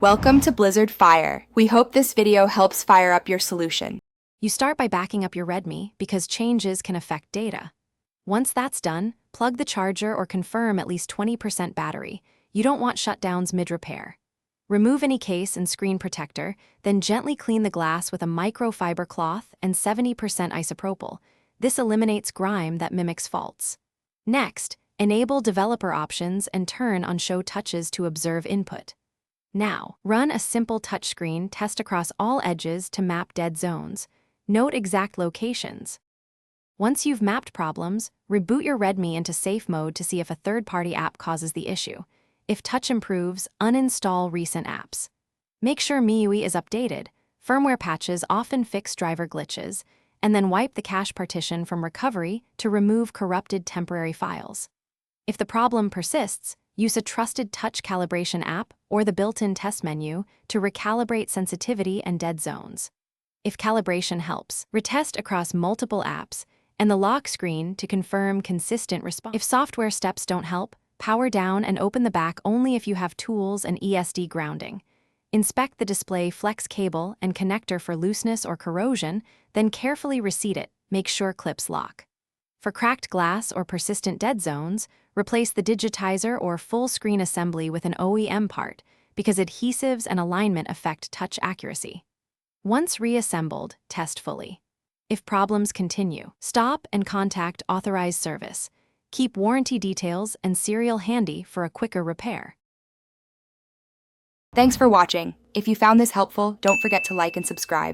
Welcome to Blizzard Fire. We hope this video helps fire up your solution. You start by backing up your Redmi because changes can affect data. Once that's done, plug the charger or confirm at least 20% battery. You don't want shutdowns mid-repair. Remove any case and screen protector, then gently clean the glass with a microfiber cloth and 70% isopropyl. This eliminates grime that mimics faults. Next, enable developer options and turn on Show Touches to observe input. Now, run a simple touchscreen test across all edges to map dead zones. Note exact locations. Once you've mapped problems, reboot your Redmi into safe mode to see if a third-party app causes the issue. If touch improves, uninstall recent apps. Make sure MIUI is updated. Firmware patches often fix driver glitches, and then wipe the cache partition from recovery to remove corrupted temporary files. If the problem persists, use a trusted touch calibration app or the built-in test menu to recalibrate sensitivity and dead zones. If calibration helps, retest across multiple apps and the lock screen to confirm consistent response. If software steps don't help, power down and open the back only if you have tools and ESD grounding. Inspect the display flex cable and connector for looseness or corrosion, then carefully reseat it, make sure clips lock. For cracked glass or persistent dead zones, replace the digitizer or full screen assembly with an OEM part because adhesives and alignment affect touch accuracy. Once reassembled, test fully. If problems continue, stop and contact authorized service. Keep warranty details and serial handy for a quicker repair. Thanks for watching. If you found this helpful, don't forget to like and subscribe.